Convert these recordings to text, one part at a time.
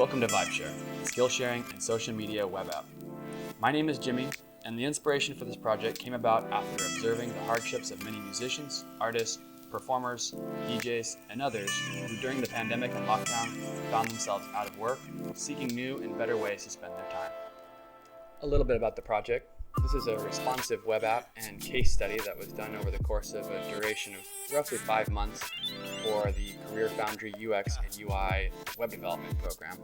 Welcome to Vibeshare, a skill sharing and social media web app. My name is Jimmy, and the inspiration for this project came about after observing the hardships of many musicians, artists, performers, DJs, and others who during the pandemic and lockdown found themselves out of work, seeking new and better ways to spend their time. A little bit about the project. This is a responsive web app and case study that was done over the course of a duration of roughly 5 months for the Career Foundry UX and UI web development program.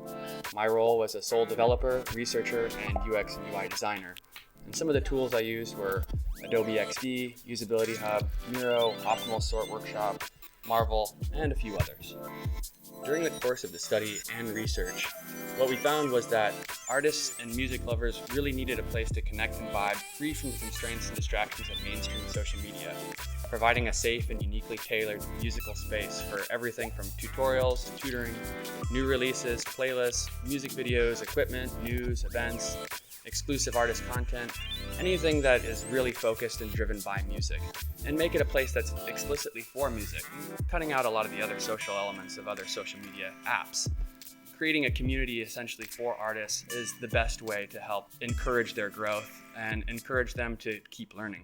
My role was a sole developer, researcher, and UX and UI designer. And some of the tools I used were Adobe XD, Usability Hub, Miro, Optimal Sort Workshop, Marvel, and a few others. During the course of the study and research, what we found was that artists and music lovers really needed a place to connect and vibe free from the constraints and distractions of mainstream social media, providing a safe and uniquely tailored musical space for everything from tutorials to tutoring, new releases, playlists, music videos, equipment, news, events, exclusive artist content, anything that is really focused and driven by music, and make it a place that's explicitly for music, cutting out a lot of the other social elements of other social media apps. Creating a community essentially for artists is the best way to help encourage their growth and encourage them to keep learning.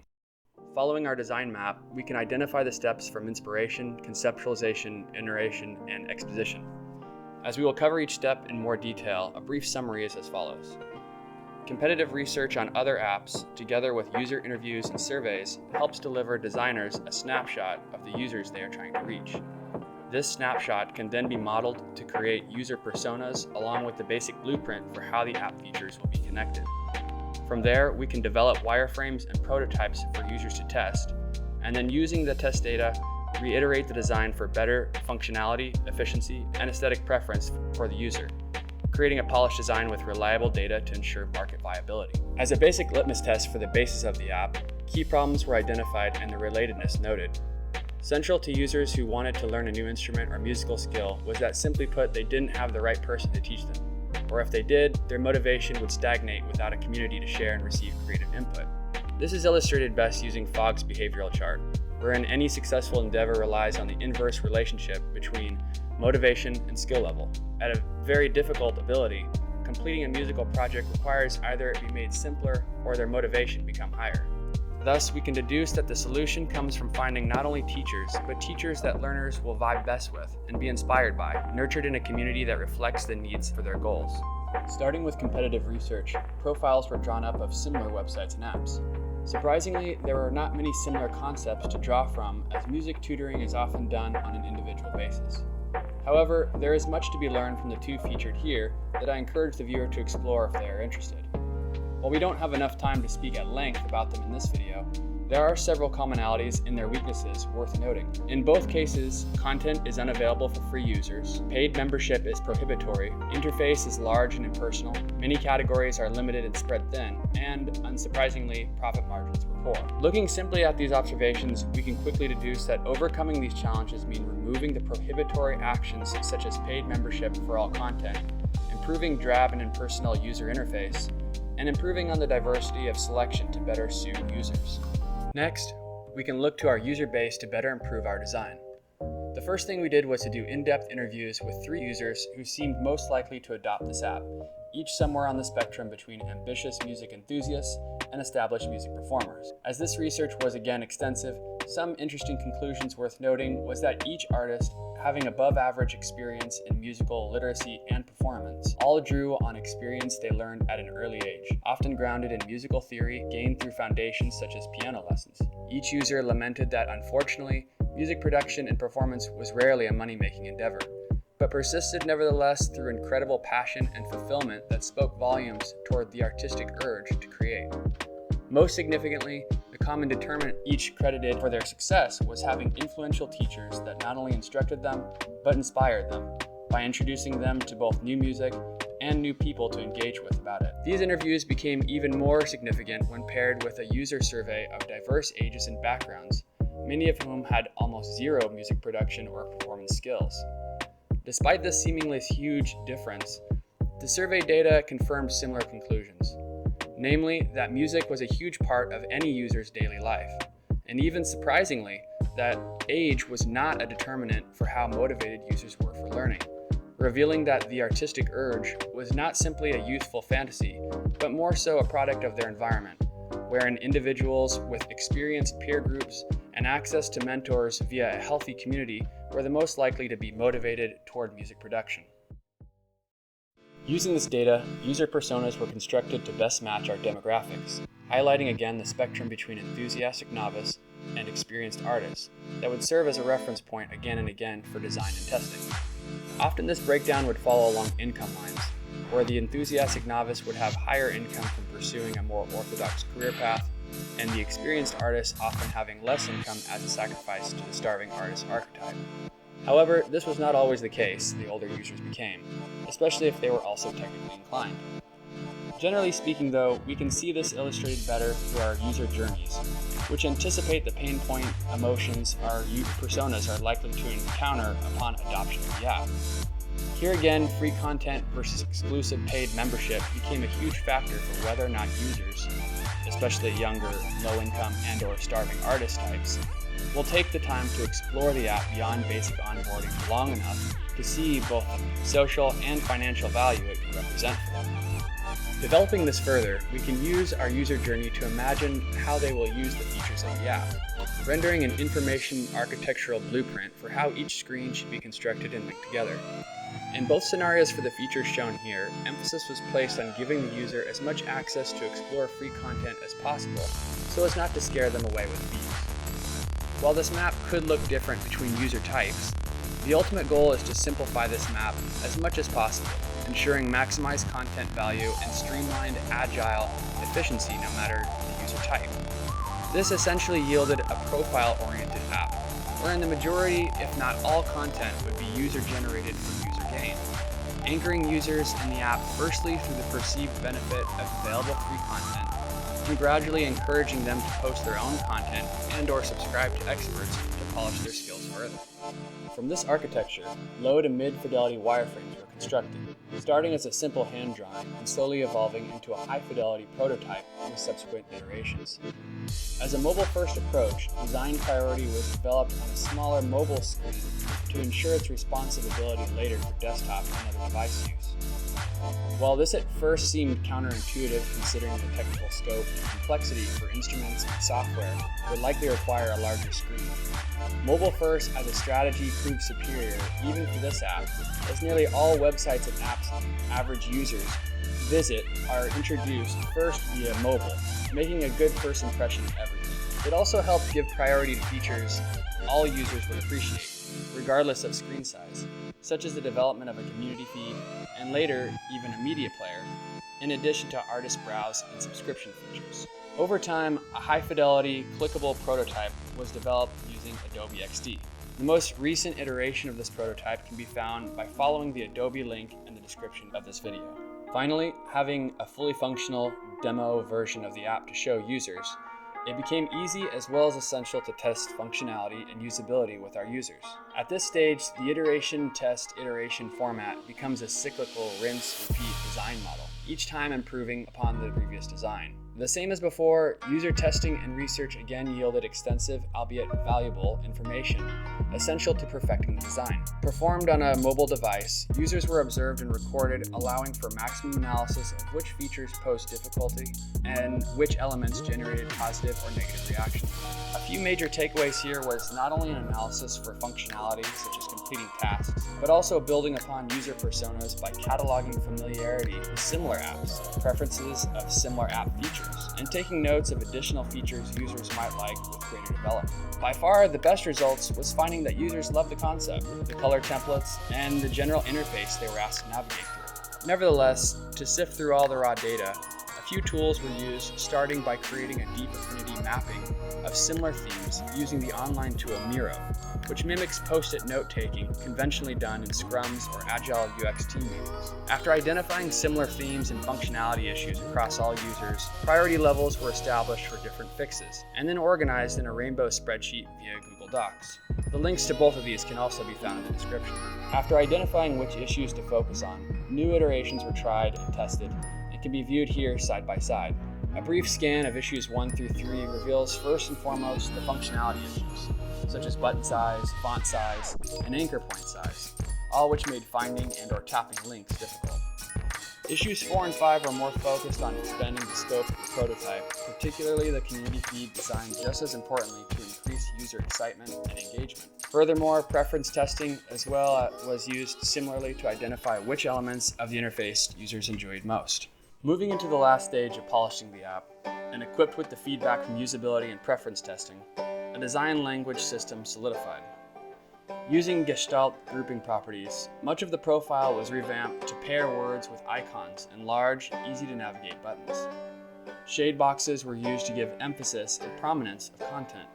Following our design map, we can identify the steps from inspiration, conceptualization, iteration, and exposition. As we will cover each step in more detail, a brief summary is as follows. Competitive research on other apps, together with user interviews and surveys, helps deliver designers a snapshot of the users they are trying to reach. This snapshot can then be modeled to create user personas along with the basic blueprint for how the app features will be connected. From there, we can develop wireframes and prototypes for users to test, and then using the test data, reiterate the design for better functionality, efficiency, and aesthetic preference for the user, creating a polished design with reliable data to ensure market viability. As a basic litmus test for the basis of the app, key problems were identified and the relatedness noted. Central to users who wanted to learn a new instrument or musical skill was that, simply put, they didn't have the right person to teach them. Or if they did, their motivation would stagnate without a community to share and receive creative input. This is illustrated best using Fogg's behavioral chart, wherein any successful endeavor relies on the inverse relationship between motivation and skill level. At a very difficult ability, completing a musical project requires either it be made simpler or their motivation become higher. Thus, we can deduce that the solution comes from finding not only teachers, but teachers that learners will vibe best with and be inspired by, nurtured in a community that reflects the needs for their goals. Starting with competitive research, profiles were drawn up of similar websites and apps. Surprisingly, there were not many similar concepts to draw from, as music tutoring is often done on an individual basis. However, there is much to be learned from the two featured here that I encourage the viewer to explore if they are interested. While we don't have enough time to speak at length about them in this video, there are several commonalities in their weaknesses worth noting. In both cases, content is unavailable for free users, paid membership is prohibitory, interface is large and impersonal, many categories are limited and spread thin, and, unsurprisingly, profit margins were poor. Looking simply at these observations, we can quickly deduce that overcoming these challenges mean removing the prohibitory actions such as paid membership for all content, improving drab and impersonal user interface, and improving on the diversity of selection to better suit users. Next, we can look to our user base to better improve our design. The first thing we did was to do in-depth interviews with 3 users who seemed most likely to adopt this app, each somewhere on the spectrum between ambitious music enthusiasts and established music performers. As this research was again extensive, some interesting conclusions worth noting was that each artist, having above average experience in musical literacy and performance, all drew on experience they learned at an early age, often grounded in musical theory gained through foundations such as piano lessons. Each user lamented that, unfortunately, music production and performance was rarely a money-making endeavor, but persisted nevertheless through incredible passion and fulfillment that spoke volumes toward the artistic urge to create. Most significantly, the common determinant each credited for their success was having influential teachers that not only instructed them, but inspired them by introducing them to both new music and new people to engage with about it. These interviews became even more significant when paired with a user survey of diverse ages and backgrounds, many of whom had almost zero music production or performance skills. Despite this seemingly huge difference, the survey data confirmed similar conclusions. Namely, that music was a huge part of any user's daily life, and even surprisingly, that age was not a determinant for how motivated users were for learning. revealing that the artistic urge was not simply a youthful fantasy, but more so a product of their environment, wherein individuals with experienced peer groups and access to mentors via a healthy community were the most likely to be motivated toward music production. Using this data, user personas were constructed to best match our demographics, highlighting again the spectrum between enthusiastic novice and experienced artists that would serve as a reference point again and again for design and testing. Often this breakdown would follow along income lines, where the enthusiastic novice would have higher income from pursuing a more orthodox career path, and the experienced artist often having less income as a sacrifice to the starving artist archetype. However, this was not always the case the older users became, especially if they were also technically inclined. Generally speaking though, we can see this illustrated better through our user journeys, which anticipate the pain point emotions our personas are likely to encounter upon adoption of the app. Here again, free content versus exclusive paid membership became a huge factor for whether or not users, especially younger, low-income and/or starving artist types, will take the time to explore the app beyond basic onboarding long enough to see both the social and financial value it can represent for them. Developing this further, we can use our user journey to imagine how they will use the features of the app, rendering an information architectural blueprint for how each screen should be constructed and linked together. In both scenarios for the features shown here, emphasis was placed on giving the user as much access to explore free content as possible, so as not to scare them away with fees. While this map could look different between user types, the ultimate goal is to simplify this map as much as possible, ensuring maximized content value and streamlined, agile efficiency no matter the user type. This essentially yielded a profile-oriented app, wherein the majority, if not all content, would be user-generated from user gain, anchoring users in the app firstly through the perceived benefit of available free content, and gradually encouraging them to post their own content and/or subscribe to experts to polish their skills further. From this architecture, low to mid-fidelity wireframes were constructed, starting as a simple hand drawing and slowly evolving into a high-fidelity prototype with subsequent iterations. As a mobile-first approach, design priority was developed on a smaller mobile screen to ensure its responsibility later for desktop and other device use. While this at first seemed counterintuitive considering the technical scope and complexity for instruments and software would likely require a larger screen, mobile first as a strategy proved superior even for this app, as nearly all websites and apps average users visit are introduced first via mobile, making a good first impression of everything. It also helped give priority to features all users would appreciate, regardless of screen size, such as the development of a community feed, and later, even a media player, in addition to artist browse and subscription features. Over time, a high-fidelity, clickable prototype was developed using Adobe XD. The most recent iteration of this prototype can be found by following the Adobe link in the description of this video. Finally, having a fully functional demo version of the app to show users, it became easy as well as essential to test functionality and usability with our users. At this stage, the iteration, test, iteration format becomes a cyclical rinse, repeat design model, each time improving upon the previous design. The same as before, user testing and research again yielded extensive, albeit valuable, information essential to perfecting the design. Performed on a mobile device, users were observed and recorded, allowing for maximum analysis of which features posed difficulty and which elements generated positive or negative reactions. A few major takeaways here was not only an analysis for functionality, such as completing tasks, but also building upon user personas by cataloging familiarity with similar apps, preferences of similar app features, and taking notes of additional features users might like with greater development. By far, the best results was finding that users loved the concept, the color templates, and the general interface they were asked to navigate through. Nevertheless, to sift through all the raw data, a few tools were used, starting by creating a deep affinity mapping of similar themes using the online tool Miro, which mimics post-it note-taking conventionally done in scrums or agile UX team meetings. After identifying similar themes and functionality issues across all users, priority levels were established for different fixes, and then organized in a rainbow spreadsheet via Google Docs. The links to both of these can also be found in the description. After identifying which issues to focus on, new iterations were tried and tested, and can be viewed here side by side. A brief scan of issues 1 through 3 reveals first and foremost the functionality issues, such as button size, font size, and anchor point size, all which made finding and/or tapping links difficult. Issues 4 and 5 are more focused on expanding the scope of the prototype, particularly the community feed designed just as importantly to increase user excitement and engagement. Furthermore, preference testing as well was used similarly to identify which elements of the interface users enjoyed most. Moving into the last stage of polishing the app, and equipped with the feedback from usability and preference testing, a design language system solidified. Using Gestalt grouping properties, much of the profile was revamped to pair words with icons and large, easy-to-navigate buttons. Shade boxes were used to give emphasis and prominence of content,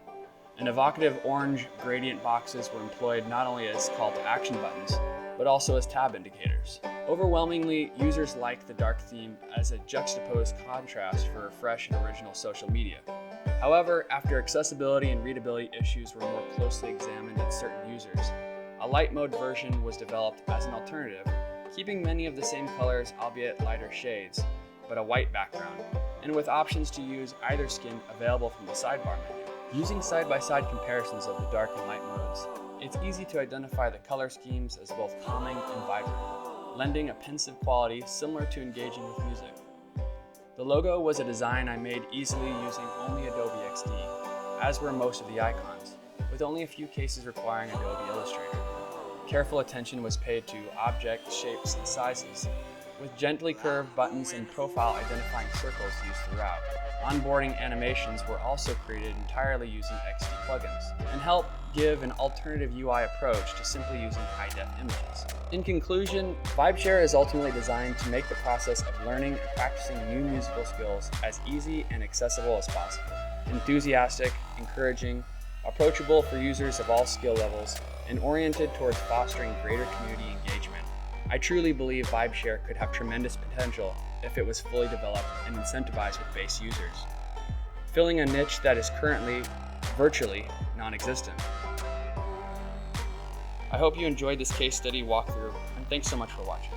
and evocative orange gradient boxes were employed not only as call-to-action buttons, but also as tab indicators. Overwhelmingly, users liked the dark theme as a juxtaposed contrast for fresh and original social media. However, after accessibility and readability issues were more closely examined in certain users, a light mode version was developed as an alternative, keeping many of the same colors, albeit lighter shades, but a white background, and with options to use either skin available from the sidebar menu. Using side-by-side comparisons of the dark and light modes, it's easy to identify the color schemes as both calming and vibrant, lending a pensive quality similar to engaging with music. The logo was a design I made easily using only Adobe XD, as were most of the icons, with only a few cases requiring Adobe Illustrator. Careful attention was paid to object shapes and sizes, with gently curved buttons and profile identifying circles used throughout. Onboarding animations were also created entirely using XD plugins, and help give an alternative UI approach to simply using high-def images. In conclusion, Vibeshare is ultimately designed to make the process of learning and practicing new musical skills as easy and accessible as possible. Enthusiastic, encouraging, approachable for users of all skill levels, and oriented towards fostering greater community engagement. I truly believe Vibeshare could have tremendous potential if it was fully developed and incentivized with base users, filling a niche that is currently virtually non-existent. I hope you enjoyed this case study walkthrough, and thanks so much for watching.